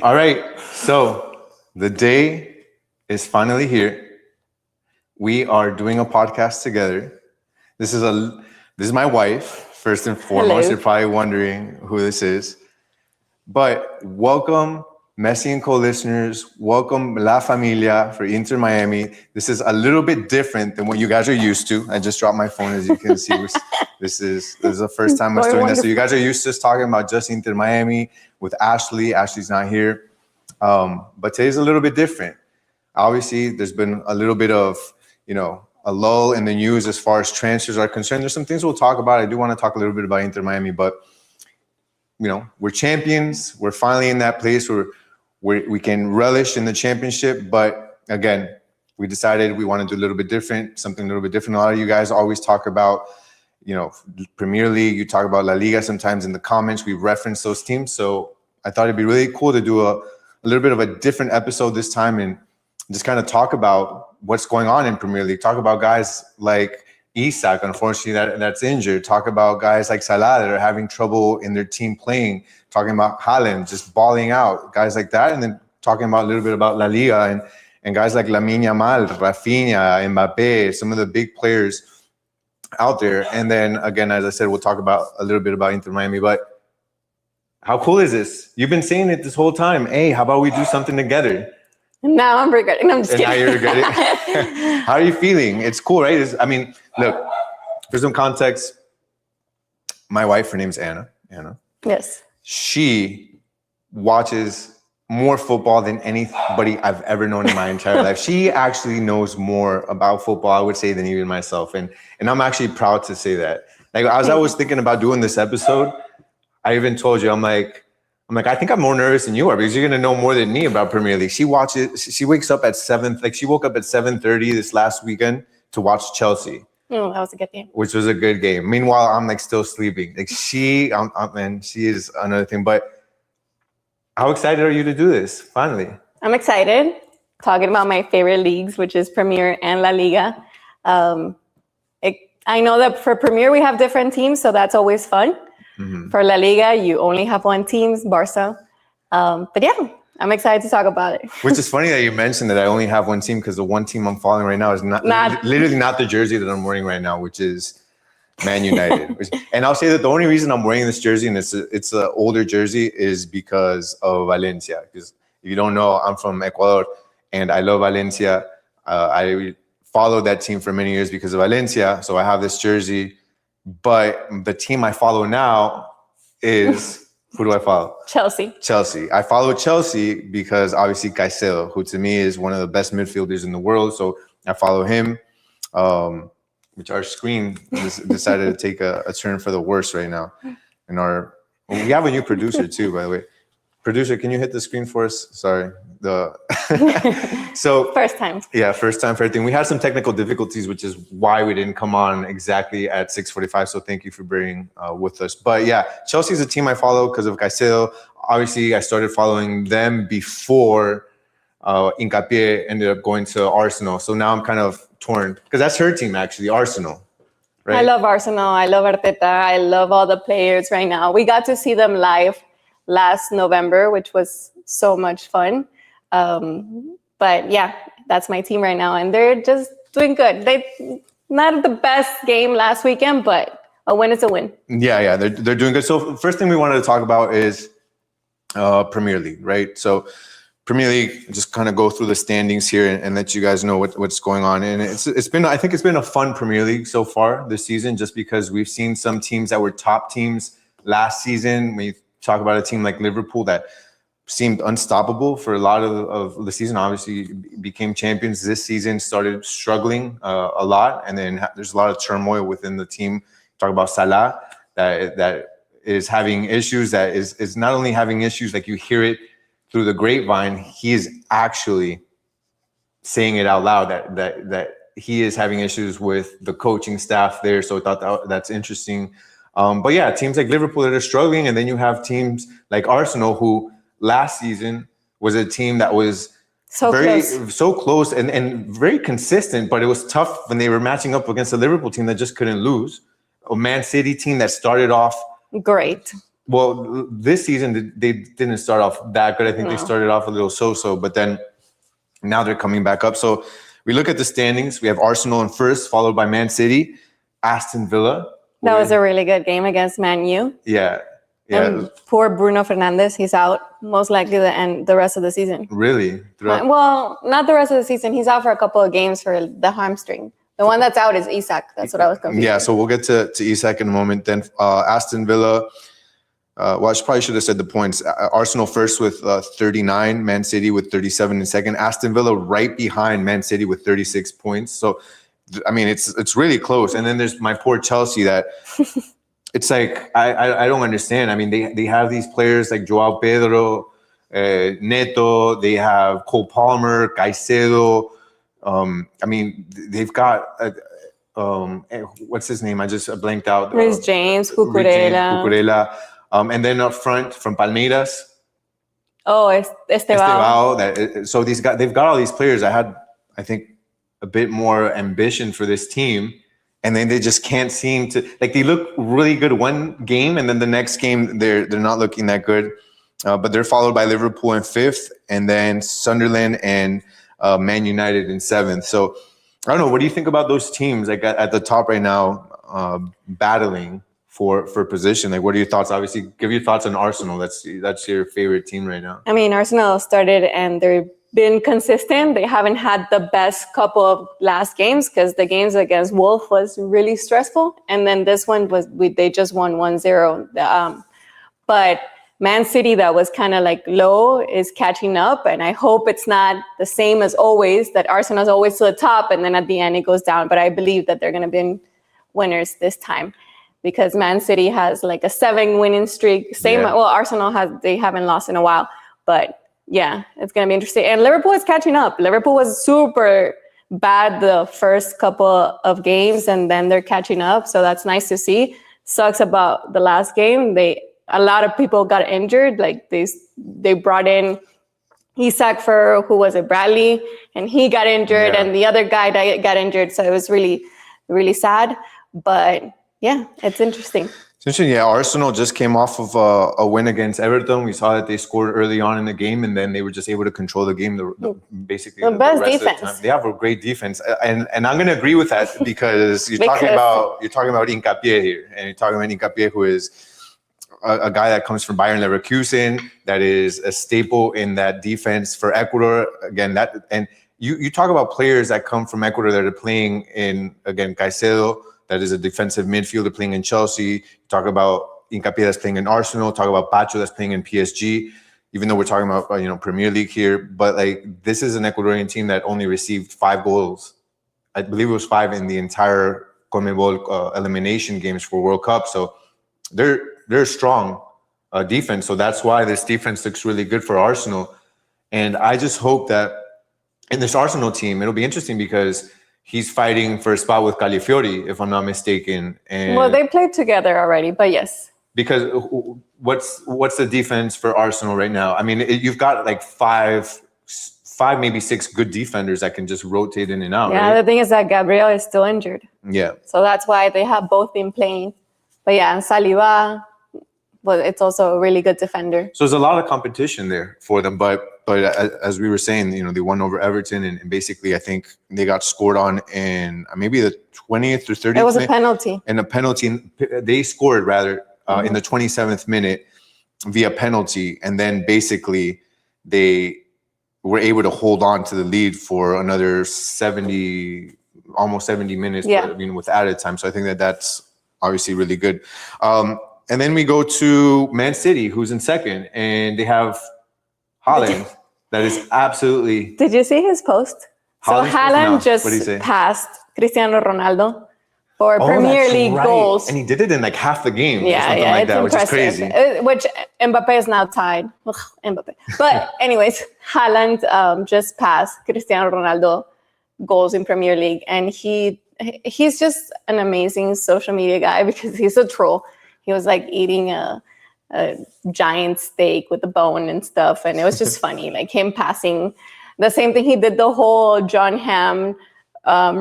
All right, so the day is finally here. We are doing a podcast together. This is my wife. First and foremost, Hello. you're probably wondering who this is. But welcome, Messi and Co listeners. Welcome, La Familia for Inter Miami. This is a little bit different than what you guys are used to. I just dropped my phone, as you can see. This is the first time us doing this. So you guys are used to us talking about just Inter Miami with Ashley. Ashley's not here. But today's a little bit different. Obviously, there's been a little bit of, a lull in the news as far as transfers are concerned. There's some things we'll talk about. I do want to talk a little bit about Inter Miami, but we're champions. We're finally in that place where we can relish in the championship. But again, we decided we want to do a little bit different, something a little bit different. A lot of you guys always talk about, Premier League. You talk about La Liga sometimes in the comments. We reference those teams. So I thought it'd be really cool to do a little bit of a different episode this time and just kind of talk about what's going on in Premier League. Talk about guys like Isak, unfortunately, that's injured. Talk about guys like Salah that are having trouble in their team playing. Talking about Haaland just balling out, guys like that. And then talking about a little bit about La Liga and guys like Lamine Yamal, Rafinha, Mbappe, some of the big players out there. And then, again, as I said, we'll talk about a little bit about Inter Miami. But how cool is this? You've been saying it this whole time. Hey, how about we do something together? Now I'm regretting. No, I'm just kidding. Now you regret it. How are you feeling? It's cool, right? Look, for some context, my wife, her name's Anna. Yes. She watches more football than anybody I've ever known in my entire life. She actually knows more about football, I would say, than even myself. And I'm actually proud to say that. Like, as I was thinking about doing this episode, I even told you, I'm like, I think I'm more nervous than you are because you're going to know more than me about Premier League. She wakes up at 7, like she woke up at 7:30 this last weekend to watch Chelsea. Oh, that was a good game. Which was a good game. Meanwhile, I'm like still sleeping. Like she is another thing. But how excited are you to do this finally? I'm excited. Talking about my favorite leagues, which is Premier and La Liga. I know that for Premier, we have different teams, so that's always fun. Mm-hmm. For La Liga, you only have one team, Barca. But yeah, I'm excited to talk about it. Which is funny that you mentioned that I only have one team because the one team I'm following right now is literally not the jersey that I'm wearing right now, which is Man United. And I'll say that the only reason I'm wearing this jersey, and it's an older jersey, is because of Valencia. Because if you don't know, I'm from Ecuador, and I love Valencia. I followed that team for many years because of Valencia, so I have this jersey. But the team I follow now is, who do I follow? Chelsea. I follow Chelsea because obviously Caicedo, who to me is one of the best midfielders in the world. So I follow him, which our screen decided to take a turn for the worse right now. And we have a new producer too, by the way. Producer, can you hit the screen for us? Sorry. So first time. Yeah, first time for everything. We had some technical difficulties, which is why we didn't come on exactly at 6:45. So thank you for bearing with us. But yeah, Chelsea's a team I follow because of Caicedo. Obviously, I started following them before Hincapié ended up going to Arsenal. So now I'm kind of torn because that's her team, actually, Arsenal. Right? I love Arsenal. I love Arteta. I love all the players right now. We got to see them live last November, which was so much fun. But yeah, that's my team right now, and they're just doing good. They not the best game last weekend, but a win is a win. Yeah, they're doing good. So first thing we wanted to talk about is Premier League, right? So Premier League, just kind of go through the standings here and let you guys know what's going on. And I think it's been a fun Premier League so far this season, just because we've seen some teams that were top teams last season. When you talk about a team like Liverpool that seemed unstoppable for a lot of the season, obviously became champions this season, started struggling a lot. And then there's a lot of turmoil within the team. Talk about Salah that is having issues, that is not only having issues, like you hear it through the grapevine, he is actually saying it out loud that he is having issues with the coaching staff there. So I thought that's interesting. But yeah, teams like Liverpool that are struggling, and then you have teams like Arsenal, who last season was a team that was so close and very consistent, but it was tough when they were matching up against a Liverpool team that just couldn't lose. A Man City team that started off great, well, this season they didn't start off that good. I think they started off a little so-so, but then now they're coming back up. So we look at the standings. We have Arsenal in first, followed by Man City, Aston Villa. That was a really good game against Man U. Yeah. And poor Bruno Fernandes, he's out most likely to end the rest of the season. Really? Well, not the rest of the season. He's out for a couple of games for the hamstring. The one that's out is Isak. That's what I was confused. Yeah, so we'll get to Isak in a moment. Then Aston Villa. Well, I probably should have said the points. Arsenal first with 39, Man City with 37 in second. Aston Villa right behind Man City with 36 points. So, I mean, it's really close. And then there's my poor Chelsea that it's like I don't understand. I mean, they have these players like Joao Pedro, Neto. They have Cole Palmer, Caicedo. I mean, they've got what's his name? I just blanked out. Reece James, Cucurella. And then up front from Palmeiras. Oh, Estevao. So these guys, they've got all these players that had, I think, a bit more ambition for this team, and then they just can't seem to. Like they look really good one game, and then the next game they're not looking that good. But they're followed by Liverpool in fifth, and then Sunderland and Man United in seventh. So I don't know. What do you think about those teams like at the top right now, battling for position? Like, what are your thoughts? Obviously, give your thoughts on Arsenal. That's your favorite team right now. I mean, Arsenal started and they've been consistent. They haven't had the best couple of last games because the games against Wolf was really stressful, and then this one they just won 1-0. But Man City, that was kind of like low, is catching up, and I hope it's not the same as always, that Arsenal's always to the top and then at the end it goes down. But I believe that they're going to be winners this time because Man City has like a 7-winning streak. Well, Arsenal they haven't lost in a while, but yeah, it's going to be interesting. And Liverpool is catching up. Liverpool was super bad the first couple of games, and then they're catching up. So that's nice to see. Sucks about the last game. A lot of people got injured. Like they brought in Isak for, who was it, Bradley, and he got injured, and the other guy got injured. So it was really, really sad. But yeah, it's interesting. It's interesting. Yeah, Arsenal just came off of a win against Everton. We saw that they scored early on in the game, and then they were just able to control the game. Basically, the best rest defense. Of the time. They have a great defense, and I'm going to agree with that because you're talking about Hincapié here, and you're talking about Hincapié, who is a guy that comes from Bayern Leverkusen, that is a staple in that defense for Ecuador. Again, and you talk about players that come from Ecuador that are playing in, again, Caicedo, that is a defensive midfielder playing in Chelsea. Talk about Hincapié that's playing in Arsenal. Talk about Pacho that's playing in PSG. Even though we're talking about Premier League here, but like this is an Ecuadorian team that only received 5 goals. I believe it was 5 in the entire CONMEBOL elimination games for World Cup. So they're a strong defense. So that's why this defense looks really good for Arsenal. And I just hope that in this Arsenal team, it'll be interesting because he's fighting for a spot with Califiori, if I'm not mistaken. And well, they played together already, but yes. Because what's the defense for Arsenal right now? I mean, you've got like five, maybe 6 good defenders that can just rotate in and out. Yeah, right? The thing is that Gabriel is still injured. Yeah. So that's why they have both been playing. But yeah, and Saliba, but it's also a really good defender. So there's a lot of competition there for them. But as we were saying, they won over Everton, and basically I think they got scored on in maybe the 20th or 30th. It was a penalty. And a penalty, they scored rather in the 27th minute via penalty, and then basically they were able to hold on to the lead for another almost 70 minutes. Yeah. But, with added time. So I think that's obviously really good. And then we go to Man City, who's in second, and they have Haaland. That is absolutely. Did you see his post? Haaland just passed Cristiano Ronaldo for Premier League goals. And he did it in like half the game. Yeah, or something like that, impressive. Which is crazy. Which Mbappe is now tied. Ugh, Mbappe. But anyways, Haaland just passed Cristiano Ronaldo goals in Premier League. And he's just an amazing social media guy because he's a troll. He was like eating a giant steak with a bone and stuff. And it was just funny, like him passing the same thing. He did the whole John Hamm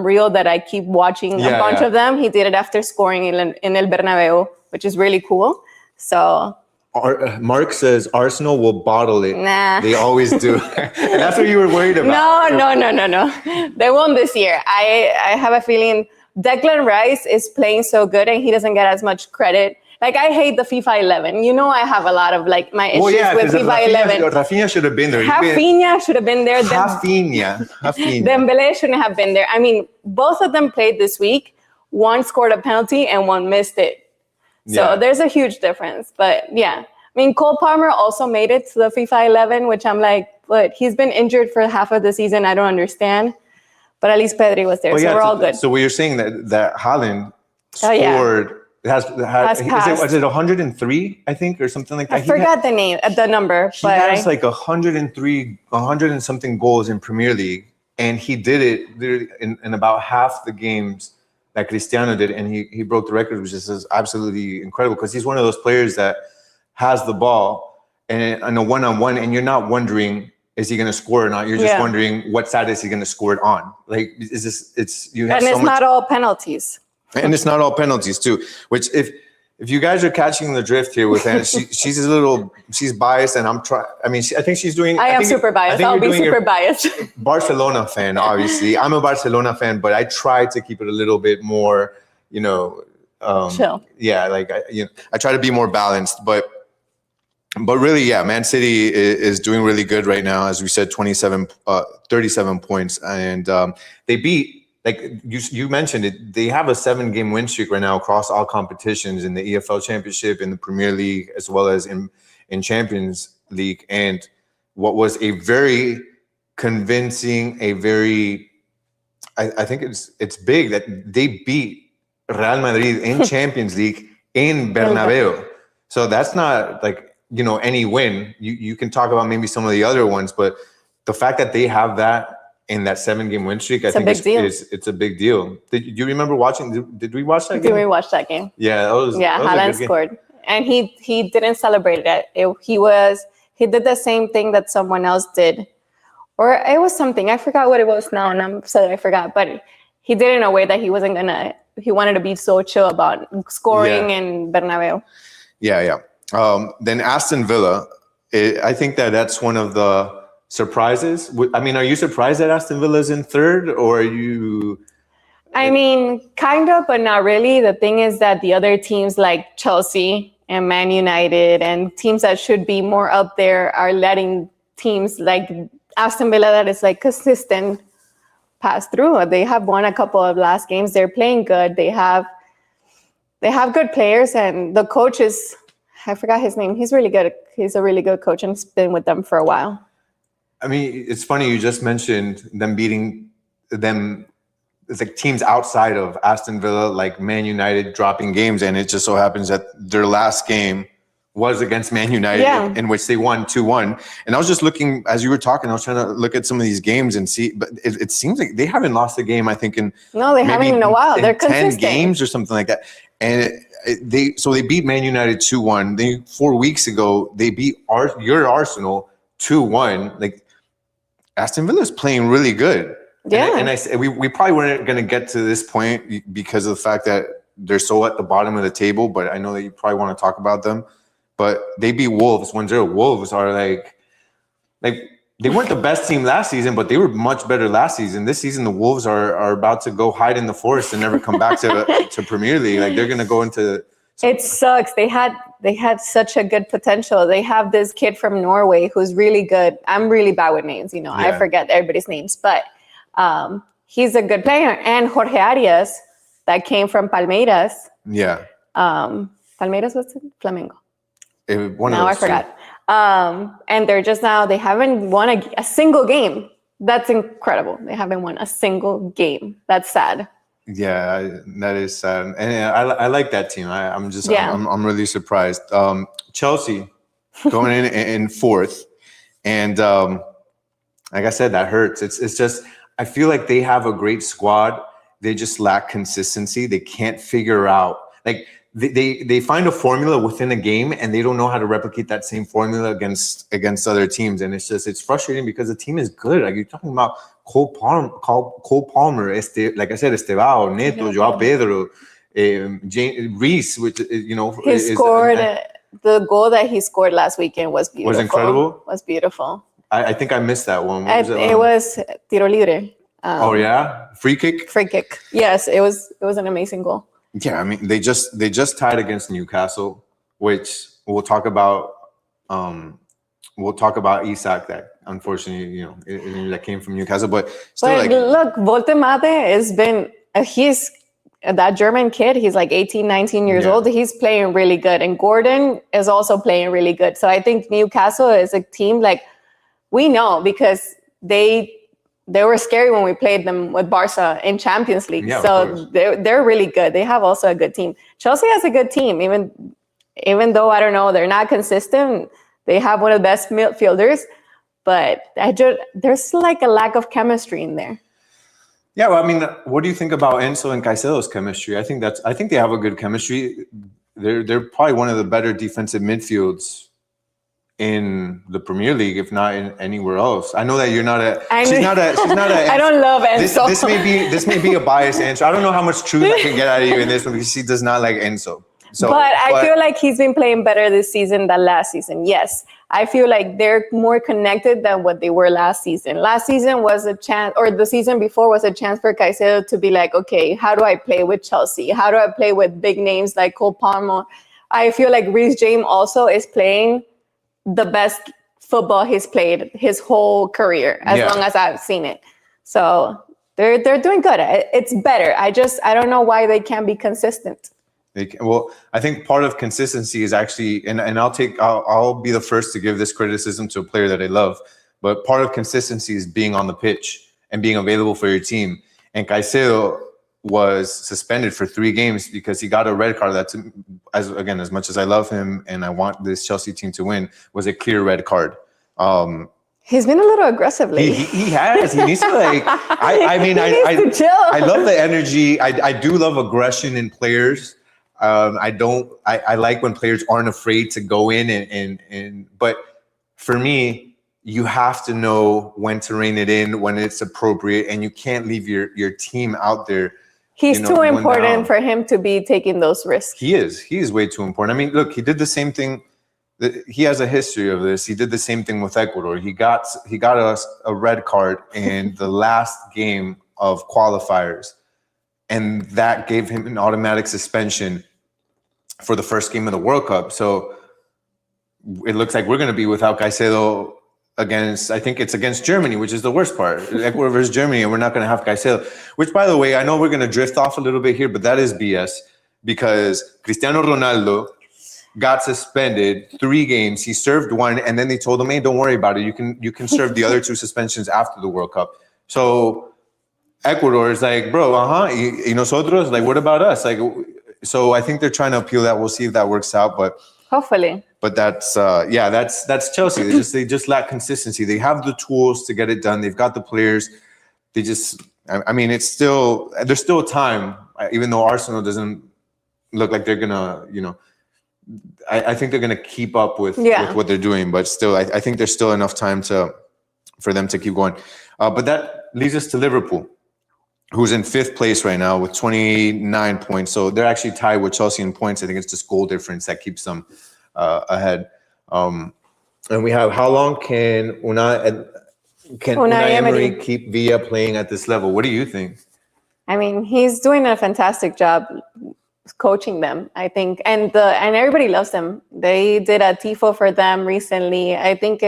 reel that I keep watching a bunch of them. He did it after scoring in El Bernabeu, which is really cool. So Mark says Arsenal will bottle it. Nah. They always do. And that's what you were worried about. No. They won this year. I have a feeling Declan Rice is playing so good and he doesn't get as much credit. Like, I hate the FIFA 11. You know, I have a lot of like my issues with FIFA 11. Rafinha should have been there. Rafinha should have been there. Rafinha. Dembele shouldn't have been there. I mean, both of them played this week. One scored a penalty and one missed it. So there's a huge difference. But yeah, I mean, Cole Palmer also made it to the FIFA 11, which I'm like, but he's been injured for half of the season. I don't understand. But at least Pedri was there, so we're all good. So what you're saying that Haaland scored, has is it 103, I think, or something like that? I forgot the number. He has like 103, 100 and something goals in Premier League. And he did it in about half the games that Cristiano did. And he broke the record, which is absolutely incredible because he's one of those players that has the ball and a one-on-one, and you're not wondering, is he going to score or not? You're just wondering what side is he going to score it on? Like, not all penalties. And it's not all penalties too. Which if you guys are catching the drift here with Anna, she's biased, and I think she's doing. I am super biased. I'll be super biased. Barcelona fan, obviously. I'm a Barcelona fan, but I try to keep it a little bit more, chill. Yeah, like I try to be more balanced, but really, yeah, Man City is doing really good right now. As we said, 37 points. And they beat, like you mentioned it, they have a 7-game win streak right now across all competitions in the EFL Championship, in the Premier League, as well as in Champions League. And what was a very convincing, I think it's big that they beat Real Madrid in Champions League in Bernabeu. So that's not like, any win. You can talk about maybe some of the other ones, but the fact that they have that in that 7-game win streak, I think it's a big deal. Did you remember watching? Did we watch that game? Did we watch that game? Yeah, that was Haaland scored, and he didn't celebrate it. He did the same thing that someone else did, or it was something, I forgot what it was now, and I'm sorry I forgot. But he did it in a way that he wanted to be so chill about scoring in Bernabeu. Yeah. Then Aston Villa, I think that's one of the surprises. I mean, are you surprised that Aston Villa is in third, or are you? I mean, kind of, but not really. The thing is that the other teams like Chelsea and Man United and teams that should be more up there are letting teams like Aston Villa that is like consistent pass through. They have won a couple of last games. They're playing good. They have good players, and the coach is, I forgot his name. He's really good. He's a really good coach and has been with them for a while. I mean, it's funny you just mentioned them beating them. It's like teams outside of Aston Villa, like Man United, dropping games, and it just so happens that their last game was against Man United, in which they won 2-1. And I was just looking, as you were talking, I was trying to look at some of these games and see, but it seems like they haven't lost a game, I think, they haven't in a while. They're 10 consistent. Games or something like that. And they beat Man United 2-1. Then 4 weeks ago, they beat your Arsenal 2-1. Like, Aston Villa is playing really good. Yeah. And we probably weren't going to get to this point because of the fact that they're so at the bottom of the table, but I know that you probably want to talk about them. But they beat Wolves 1-0. Wolves are like they weren't the best team last season, but they were much better last season. This season, the Wolves are about to go hide in the forest and never come back to Premier League. Like, they're going to go into. It sucks. They had such a good potential. They have this kid from Norway who's really good. I'm really bad with names, I forget everybody's names, but he's a good player. And Jorge Arias, that came from Palmeiras. Yeah. Palmeiras was it? Flamengo. I forgot. And they're just now, they haven't won a single game. That's incredible. They haven't won a single game. That's sad. Yeah, that is sad. And I like that team. I'm really surprised. Chelsea going in fourth. And like I said, that hurts. It's just, I feel like they have a great squad. They just lack consistency. They can't figure out, like, they find a formula within a game and they don't know how to replicate that same formula against other teams. And it's frustrating because the team is good. Like, you're talking about Cole Palmer, like I said, Estevao, Neto, Joao Pedro, Reece, which he scored the goal that he scored last weekend was beautiful. Was incredible? Was beautiful. I think I missed that one. What was It was tiro libre. Oh yeah, free kick. Free kick. Yes, it was an amazing goal. Yeah, I mean they just tied against Newcastle, which we'll talk about. We'll talk about Isak, that unfortunately, that came from Newcastle, but still, But look, Voltemade has been, he's that German kid, he's like 18, 19 years old. He's playing really good. And Gordon is also playing really good. So I think Newcastle is a team like we know because they were scary when we played them with Barca in Champions League. Yeah, so they're really good. They have also a good team. Chelsea has a good team, even though, I don't know, they're not consistent. They have one of the best midfielders, but there's like a lack of chemistry in there. Yeah, well, I mean, what do you think about Enzo and Caicedo's chemistry? I think they have a good chemistry. They're probably one of the better defensive midfields in the Premier League, if not in anywhere else. I know that you're not a. She's not a. I don't love Enzo. This may be a biased answer. I don't know how much truth I can get out of you in this one because she does not like Enzo. But I feel like he's been playing better this season than last season. Yes, I feel like they're more connected than what they were last season. Last season was a chance, or the season before was a chance for Caicedo to be like, okay, how do I play with Chelsea? How do I play with big names like Cole Palmer? I feel like Reece James also is playing the best football he's played his whole career, as long as I've seen it. So they're doing good. It's better. I don't know why they can't be consistent. Well, I think part of consistency is actually, and I'll be the first to give this criticism to a player that I love, but part of consistency is being on the pitch and being available for your team. And Caicedo was suspended for 3 games because he got a red card. That's, as much as I love him and I want this Chelsea team to win, was a clear red card. He's been a little aggressive lately. He has. He needs to I needs to chill. I love the energy. I do love aggression in players. I like when players aren't afraid to go in but for me, you have to know when to rein it in, when it's appropriate, and you can't leave your team out there. He's too important for him to be taking those risks. He is way too important. I mean, look, he did the same thing. He has a history of this. He did the same thing with Ecuador. He got us a red card in the last game of qualifiers, and that gave him an automatic suspension for the first game of the World Cup. So it looks like we're going to be without Caicedo against Germany, which is the worst part. Ecuador versus Germany, and we're not going to have Caicedo. Which, by the way, I know we're going to drift off a little bit here, but that is BS because Cristiano Ronaldo got suspended 3 games. He served 1, and then they told him, "Hey, don't worry about it. You can serve the other 2 suspensions after the World Cup." So Ecuador is like, bro, y nosotros, like, what about us? Like. So I think they're trying to appeal that. We'll see if that works out, but hopefully. But that's Chelsea. They just lack consistency. They have the tools to get it done. They've got the players. There's still time, even though Arsenal doesn't look like they're gonna, I think they're gonna keep up with what they're doing. But still, I think there's still enough time for them to keep going. But that leads us to Liverpool, who's in 5th place right now with 29 points. So they're actually tied with Chelsea in points. I think it's just goal difference that keeps them ahead. And we have, how long can Unai Emery keep Villa playing at this level? What do you think? I mean, he's doing a fantastic job coaching them, I think. And everybody loves them. They did a tifo for them recently. I think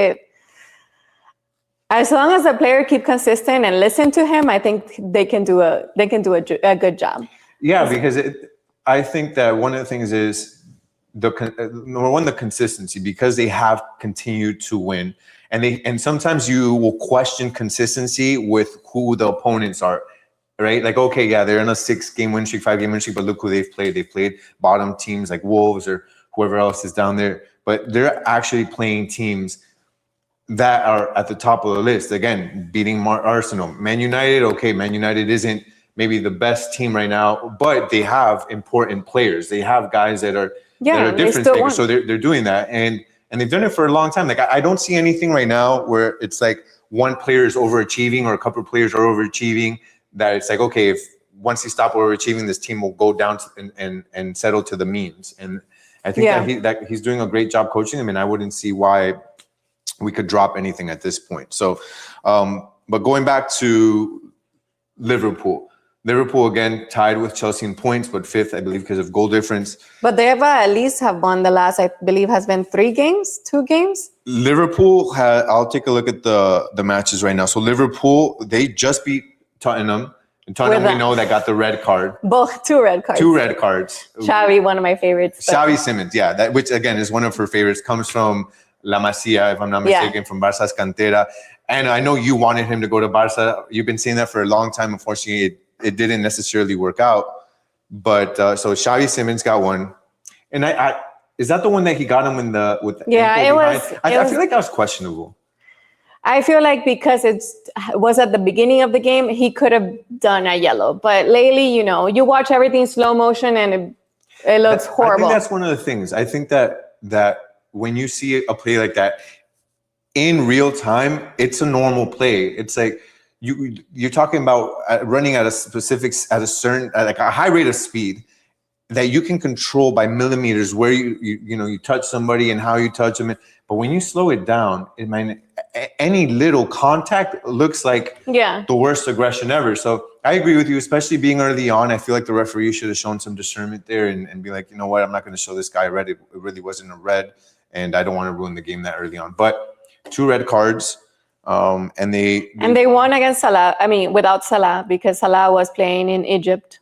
as long as the player keep consistent and listen to him, I think they can do a good job. Yeah, because I think that one of the things is number one, the consistency, because they have continued to win, and sometimes you will question consistency with who the opponents are, right? Like, okay, yeah, they're in a 6-game win streak, 5-game win streak, but look who they've played. They've played bottom teams like Wolves or whoever else is down there, but they're actually playing teams that are at the top of the list. Again, beating Arsenal. Man United, okay, Man United isn't maybe the best team right now, but they have important players. They have guys that are difference makers. So they're doing that. And they've done it for a long time. Like, I don't see anything right now where it's like one player is overachieving or a couple of players are overachieving, that it's like, okay, if once you stop overachieving, this team will go down and settle to the means. And I think that he's doing a great job coaching him, and I wouldn't see why we could drop anything at this point. So, but going back to Liverpool again tied with Chelsea in points, but fifth, I believe, because of goal difference. But they at least have won the last, I believe, has been 2 games. Liverpool I'll take a look at the matches right now. So Liverpool, they just beat Tottenham. And Tottenham, we know that got the red card. Both 2 red cards. 2 red cards. Xavi, one of my favorites. Xavi Simons, yeah, which again is one of her favorites. Comes from La Masia, if I'm not mistaken, from Barça's Cantera. And I know you wanted him to go to Barça. You've been saying that for a long time. Unfortunately, it didn't necessarily work out. But so Xavi Simons got one. And is that the one that he got him with the ankle behind? I feel like that was questionable. I feel like because it was at the beginning of the game, he could have done a yellow. But lately, you watch everything slow motion and it looks horrible. I think that's one of the things. I think that when you see a play like that in real time, it's a normal play. It's like you're talking about running at a high rate of speed that you can control by millimeters where you touch somebody and how you touch them. But when you slow it down, any little contact looks like the worst aggression ever. So I agree with you, especially being early on. I feel like the referee should have shown some discernment there and be like, you know what, I'm not going to show this guy red. It really wasn't a red, and I don't want to ruin the game that early on. But 2 red cards, and they won against Salah. I mean, without Salah, because Salah was playing in Egypt.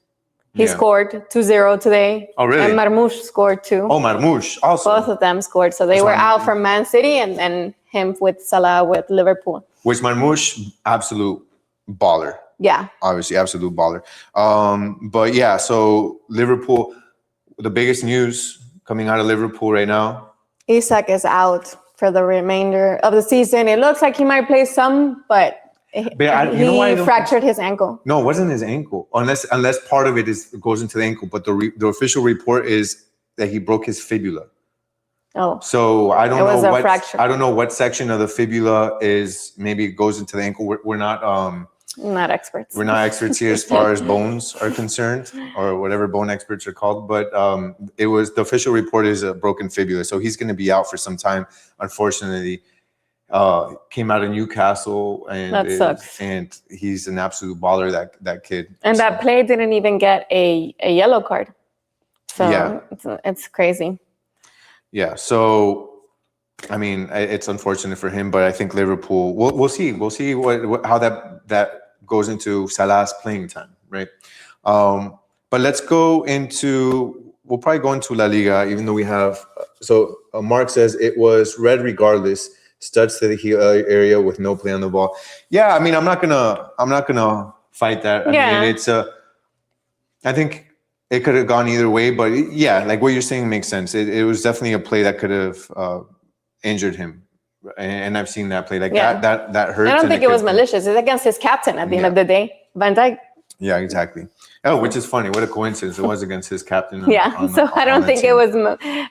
He scored 2-0 today. Oh, really? And Marmoush scored 2. Oh, Marmoush also. Both of them scored. So they were out from Man City and him with Salah with Liverpool. Which Marmoush, absolute baller. Yeah. Obviously, absolute baller. But yeah, so Liverpool, the biggest news coming out of Liverpool right now. Isak is out for the remainder of the season. It looks like he might play some, but he fractured his ankle. No, it wasn't his ankle, unless part of it goes into the ankle. But the official report is that he broke his fibula. Oh, so I don't know what section of the fibula is. Maybe it goes into the ankle. We're not experts. We're not experts here as far as bones are concerned, or whatever bone experts are called. But the official report is a broken fibula, so he's going to be out for some time. Unfortunately. Came out of Newcastle, and that sucks. And he's an absolute baller, that kid. And that player didn't even get a yellow card. So it's crazy. Yeah. So, I mean, it's unfortunate for him, but I think Liverpool. We'll see. We'll see how that goes into Salah's playing time, right? But let's go into. We'll probably go into La Liga, even though we have. So Mark says it was red regardless. Studs to the heel area with no play on the ball. Yeah, I mean, I'm not gonna fight that. I mean, it's I think it could have gone either way, but like what you're saying makes sense. It was definitely a play that could have injured him, and I've seen that play that hurts. I don't think it was malicious. It's against his captain at the end of the day, Van Dijk. Yeah, exactly. Oh, which is funny. What a coincidence. It was against his captain. So I don't think it was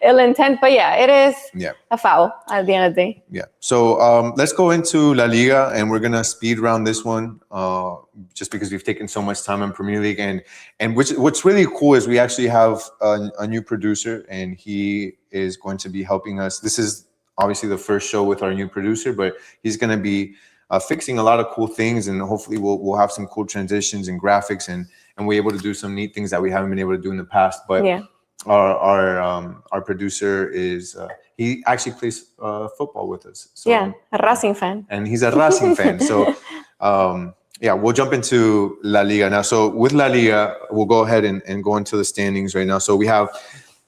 ill intent, but it is a foul at the end of the day. Yeah. So let's go into La Liga, and we're going to speed round this one just because we've taken so much time in Premier League. And what's really cool is we actually have a new producer, and he is going to be helping us. This is obviously the first show with our new producer, but he's going to be fixing a lot of cool things, and hopefully we'll have some cool transitions and graphics, and we're able to do some neat things that we haven't been able to do in the past. But our producer is he actually plays football with us. So, a Racing fan. And he's a Racing fan. So we'll jump into La Liga now. So with La Liga, we'll go ahead and go into the standings right now. So we have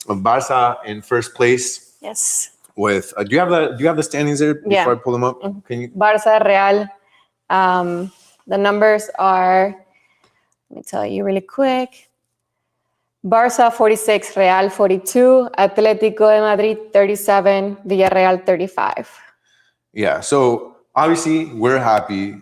Barça in first place. Yes. With do you have the standings there before I pull them up? Can you? Barça, Real. The numbers are. Let me tell you really quick. Barça 46, Real 42, Atlético de Madrid 37, Villarreal 35. Yeah, so obviously we're happy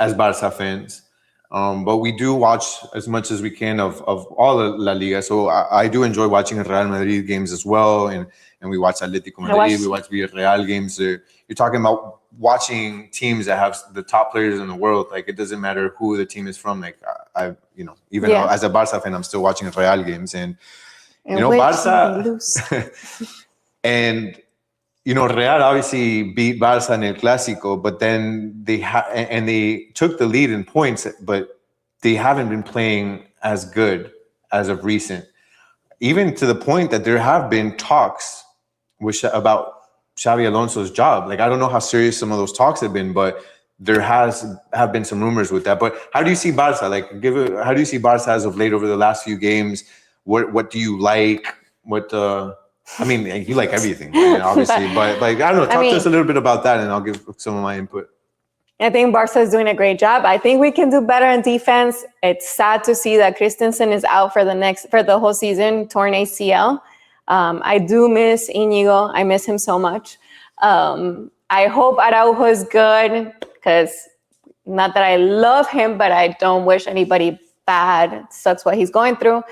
as Barça fans, but we do watch as much as we can of all of La Liga. So I do enjoy watching Real Madrid games as well, and we watch Atlético Madrid, we watch Villarreal games. You're talking about watching teams that have the top players in the world. Like, it doesn't matter who the team is from. Like, even as a Barça fan, I'm still watching Real games, and In You know, which Barca- they lose. And you know, Real obviously beat Barca in El Clásico, but then they took the lead in points, but they haven't been playing as good as of recent. Even to the point that there have been talks about Xavi Alonso's job. Like, I don't know how serious some of those talks have been, but there have been some rumors with that. But how do you see Barca? Like, how do you see Barca as of late over the last few games? What do you like? I mean, you like everything, obviously, but like, I don't know, talk to us a little bit about that and I'll give some of my input. I think Barca is doing a great job. I think we can do better in defense. It's sad to see that Christensen is out for the whole season, torn ACL. I do miss Íñigo. I miss him so much. I hope Araujo is good, because not that I love him, but I don't wish anybody bad. It sucks what he's going through.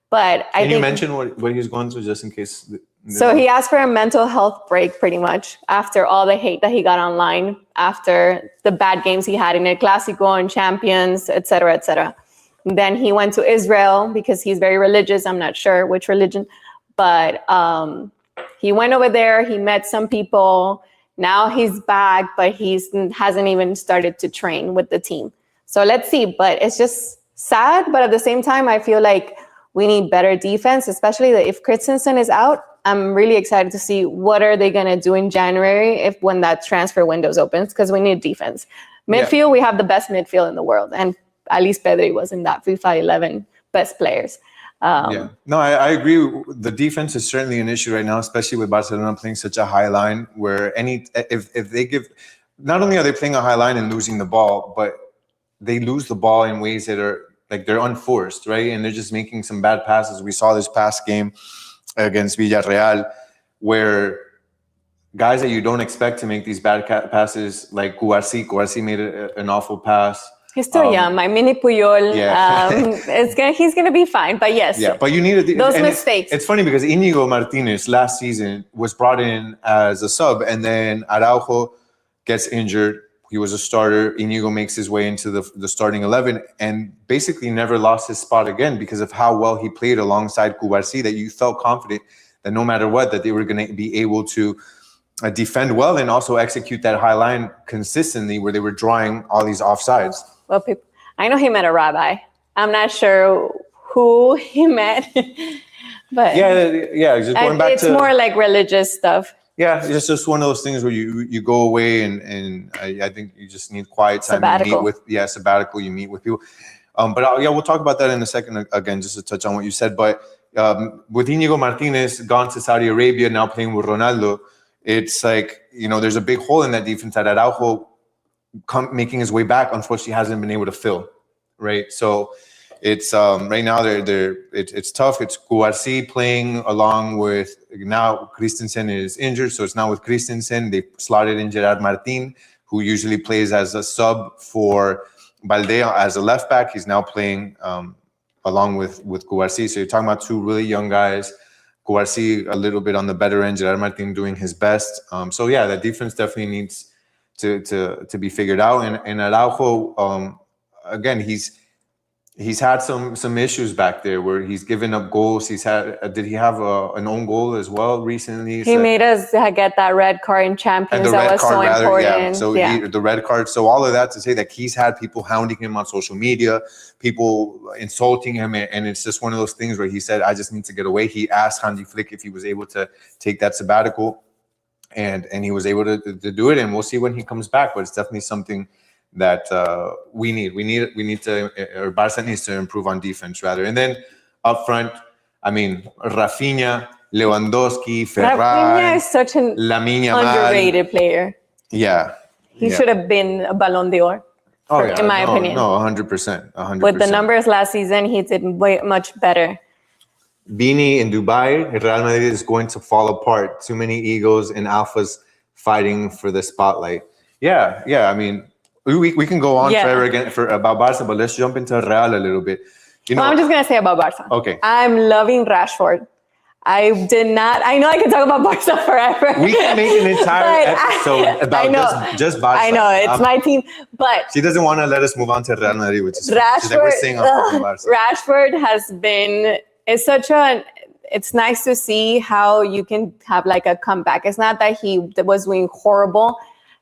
But Can you mention what he's going through, just in case? So he asked for a mental health break, pretty much, after all the hate that he got online, after the bad games he had in El Clásico and Champions, et cetera, et cetera. Then he went to Israel because he's very religious. I'm not sure which religion, but he went over there. He met some people. Now he's back, but he hasn't even started to train with the team. So let's see. But it's just sad. But at the same time, I feel like we need better defense, especially if Christensen is out. I'm really excited to see what are they going to do in January when that transfer window opens, because we need defense. Midfield, we have the best midfield in the world. And at least Pedri was in that FIFA 11 best players. No, I agree. The defense is certainly an issue right now, especially with Barcelona playing such a high line, where if they give, not only are they playing a high line and losing the ball, but they lose the ball in ways that are like they're unforced, right? And they're just making some bad passes. We saw this past game against Villarreal, where guys that you don't expect to make these bad passes, like Cubarsí made an awful pass. He's still young. My mini Puyol. Yeah. He's gonna be fine. But yes. Yeah, but you need those mistakes. It's funny because Íñigo Martínez last season was brought in as a sub, and then Araujo gets injured. He was a starter. Íñigo makes his way into the starting 11 and basically never lost his spot again because of how well he played alongside Cubarsí, that you felt confident that no matter what, that they were going to be able to defend well and also execute that high line consistently, where they were drawing all these offsides. Well, I know he met a rabbi. I'm not sure who he met, but just going back it's more like religious stuff. Yeah, it's just one of those things where you go away and I think you just need quiet time. Sabbatical. Sabbatical. You meet with people. But we'll talk about that in a second again, just to touch on what you said. But with Íñigo Martínez gone to Saudi Arabia, now playing with Ronaldo, it's like, there's a big hole in that defense that Araujo making his way back, unfortunately, hasn't been able to fill, right? So it's right now it's tough. It's Cubarsí playing along with, now Christensen is injured, so it's now with Christensen. They slotted in Gerard Martín, who usually plays as a sub for Balde as a left back. He's now playing along with Cubarsí. So you're talking about two really young guys. Cubarsí a little bit on the better end, Gerard Martín doing his best. The defense definitely needs to be figured out. And Araujo, again, he's had some issues back there where he's given up goals. Did he have an own goal as well recently? He made us get that red card in Champions. That was so important. Yeah. So the red card. So all of that to say that he's had people hounding him on social media, people insulting him, and it's just one of those things where he said, "I just need to get away." He asked Hansi Flick if he was able to take that sabbatical, and he was able to do it. And we'll see when he comes back. But it's definitely something that we need to, or Barca needs to improve on defense rather. And then up front, I mean, Rafinha, Lewandowski, Ferran. Rafinha is such an underrated player. Yeah. He should have been a Ballon d'Or, in my opinion. No, 100%. 100%. With the numbers last season, he did much better. Beanie in Dubai, Real Madrid is going to fall apart. Too many egos and alphas fighting for the spotlight. Yeah. I mean, we can go on forever again about Barca, but let's jump into Real a little bit. I'm just going to say about Barca. Okay. I'm loving Rashford. I know I can talk about Barca forever. We can make an entire episode about just Barca. I know, it's my team, but she doesn't want to let us move on to Real Madrid, which is Rashford, like we're saying on Barca. Rashford it's nice to see how you can have like a comeback. It's not that he was doing horrible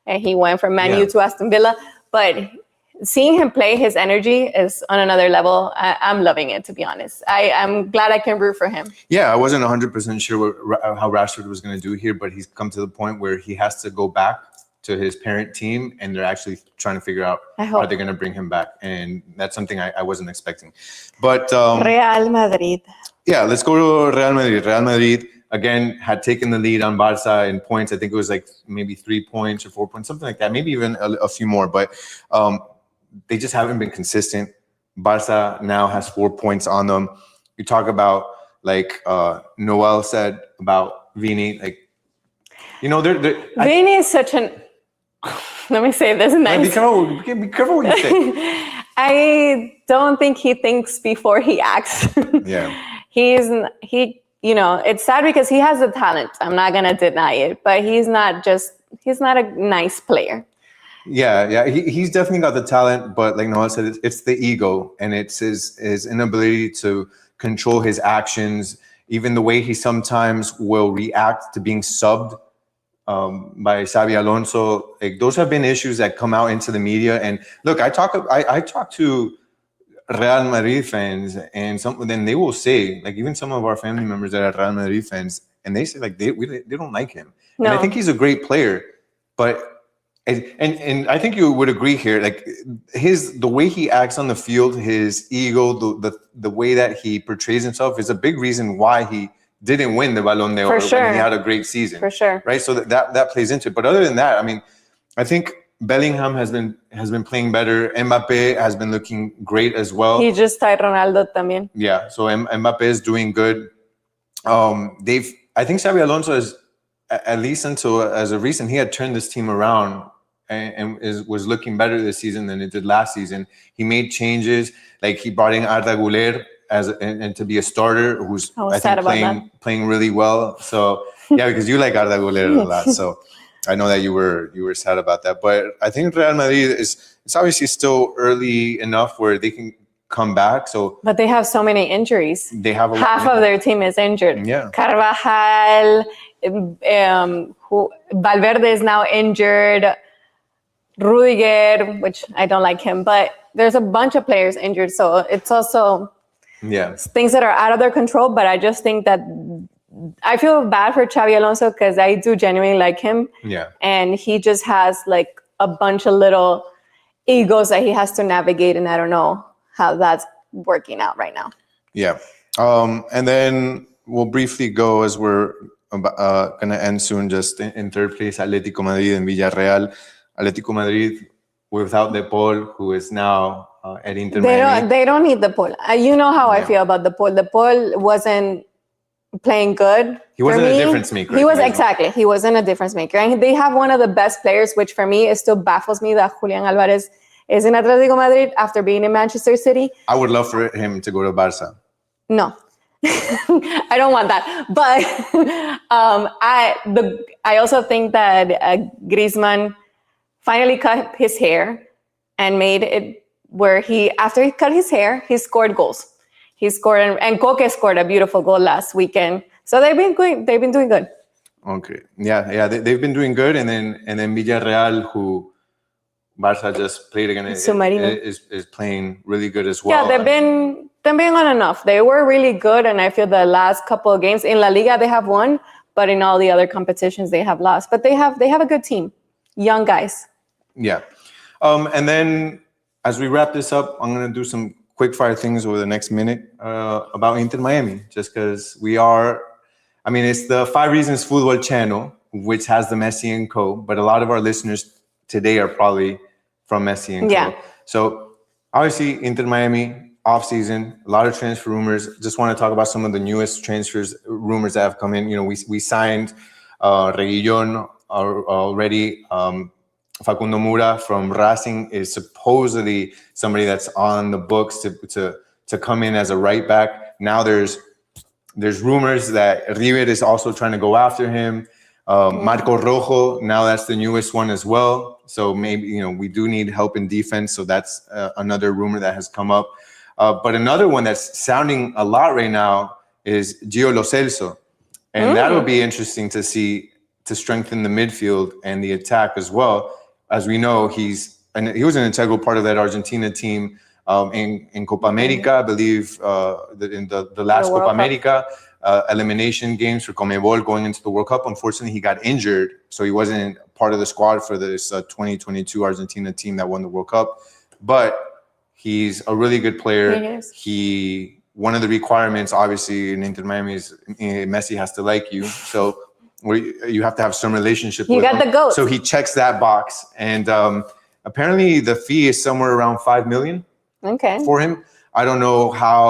and he went from Man U to Aston Villa, but seeing him play, his energy is on another level. I'm loving it, to be honest. I'm glad I can root for him. Yeah, I wasn't 100% sure how Rashford was going to do here, but he's come to the point where he has to go back to his parent team, and they're actually trying to figure out how they're going to bring him back. And that's something I wasn't expecting. But Real Madrid. Yeah, let's go to Real Madrid. Real Madrid, again, had taken the lead on Barca in points. I think it was like maybe 3 points or 4 points, something like that, maybe even a few more. But they just haven't been consistent. Barca now has 4 points on them. You talk about, like Noel said about Vini, like, you know, Vini is such an, let me say this nice. Be careful what you say. I don't think he thinks before he acts. Yeah. You know, it's sad because he has the talent. I'm not going to deny it, but he's not a nice player. Yeah. He's definitely got the talent, but like Noel said, it's the ego, and it's his inability to control his actions, even the way he sometimes will react to being subbed by Xabi Alonso. Like, those have been issues that come out into the media. And look, I talk to Real Madrid fans, and then they will say, like, even some of our family members that are Real Madrid fans, and they say like they don't like him. No. And I think he's a great player, but and I think you would agree here, like the way he acts on the field, his ego, the way that he portrays himself is a big reason why he didn't win the Ballon d'Or when he had a great season. For sure. Right? So that plays into it. But other than that, I mean, I think Bellingham has been playing better. Mbappe has been looking great as well. He just tied Ronaldo también. Yeah, so Mbappe is doing good. I think Xabi Alonso is, at least until as of recent, he had turned this team around and was looking better this season than it did last season. He made changes, like he brought in Arda Güler and to be a starter, who's I think playing really well. So yeah, because you like Arda Güler a lot, so I know that you were sad about that. But I think Real Madrid it's obviously still early enough where they can come back. But they have so many injuries. They have half of their team is injured. Yeah, Carvajal, Valverde is now injured. Rudiger, which I don't like him, but there's a bunch of players injured. So it's also things that are out of their control. But I just think that I feel bad for Xabi Alonso because I do genuinely like him. Yeah. And he just has like a bunch of little egos that he has to navigate. And I don't know how that's working out right now. Yeah. And then we'll briefly go, as we're going to end soon, just in third place, Atlético Madrid and Villarreal. Atlético Madrid without De Paul, who is now at Inter Miami. They don't need De Paul. You know how I feel about De Paul. De Paul wasn't playing good. He wasn't a difference maker. He wasn't a difference maker. And they have one of the best players, which for me, it still baffles me that Julian Alvarez is in Atlético Madrid after being in Manchester City. I would love for him to go to Barca. No. I don't want that. But I also think that Griezmann finally cut his hair and made it where after he cut his hair, he scored goals. He scored, and Koke scored a beautiful goal last weekend. So they've been doing good. Okay. Yeah. They've been doing good. And then Villarreal, who Barca just played against, is playing really good as well. Yeah, they've been on and off. They were really good. And I feel the last couple of games in La Liga, they have won, but in all the other competitions, they have lost. But they have a good team. Young guys. Yeah. And then as we wrap this up, I'm going to do some quick fire things over the next minute about Inter Miami, just because it's the 5 Reasons Fútbol channel, which has the Messi and Co. But a lot of our listeners today are probably from Messi and Co. So obviously Inter Miami, off-season, a lot of transfer rumors. Just want to talk about some of the newest rumors that have come in. You know, we signed Reguilón already. Facundo Mura from Racing is supposedly somebody that's on the books to come in as a right back. Now there's rumors that River is also trying to go after him. Marco Rojo, now that's the newest one as well. So maybe, we do need help in defense. So that's another rumor that has come up. But another one that's sounding a lot right now is Gio Lo Celso. And that'll be interesting to see, to strengthen the midfield and the attack as well. As we know, he was an integral part of that Argentina team in Copa America, I believe, in the last Copa America. Elimination games for Conmebol going into the World Cup. Unfortunately, he got injured, so he wasn't part of the squad for this 2022 Argentina team that won the World Cup. But he's a really good player. One of the requirements, obviously, in Inter Miami is Messi has to like you. So you have to have some relationship with him. You got the GOAT. So he checks that box. And apparently the fee is somewhere around $5 million for him. I don't know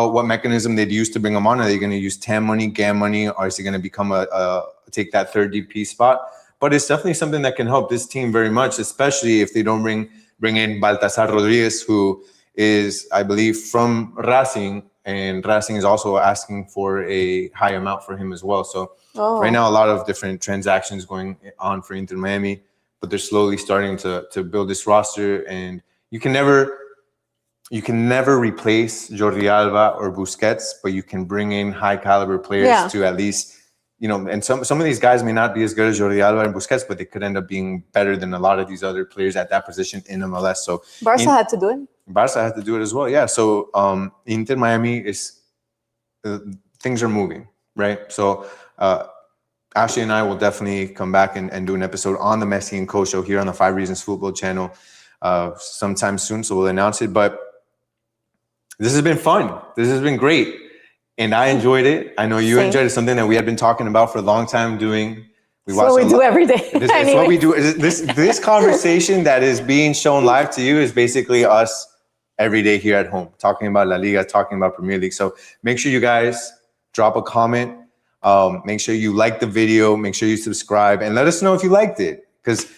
what mechanism they'd use to bring him on. Are they going to use TAM money, GAM money, or is he going to become take that third DP spot? But it's definitely something that can help this team very much, especially if they don't bring in Baltasar Rodriguez, who is, I believe, from Racing, and Racing is also asking for a high amount for him as well. So right now, a lot of different transactions going on for Inter Miami, but they're slowly starting to build this roster, and you can never replace Jordi Alba or Busquets, but you can bring in high caliber players to at least, and some of these guys may not be as good as Jordi Alba and Busquets, but they could end up being better than a lot of these other players at that position in MLS. So Barca had to do it. Barca had to do it as well. Yeah. So Inter Miami things are moving, right? So Ashley and I will definitely come back and do an episode on the Messi and Co show here on the 5 Reasons Football channel sometime soon. So we'll announce it. But this has been fun. This has been great. And I enjoyed it. I know you enjoyed it. Something that we had been talking about for a long time doing. That's what we do every day. It's what we do. This conversation that is being shown live to you is basically us every day here at home, talking about La Liga, talking about Premier League. So make sure you guys drop a comment. Make sure you like the video. Make sure you subscribe. And let us know if you liked it. Because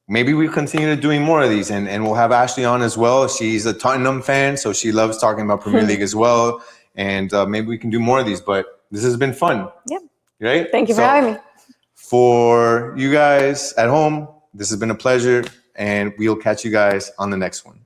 maybe we continue to doing more of these. And we'll have Ashley on as well. She's a Tottenham fan, so she loves talking about Premier League as well. And maybe we can do more of these. But this has been fun. Yeah. Right? Thank you for having me. For you guys at home, this has been a pleasure. And we'll catch you guys on the next one.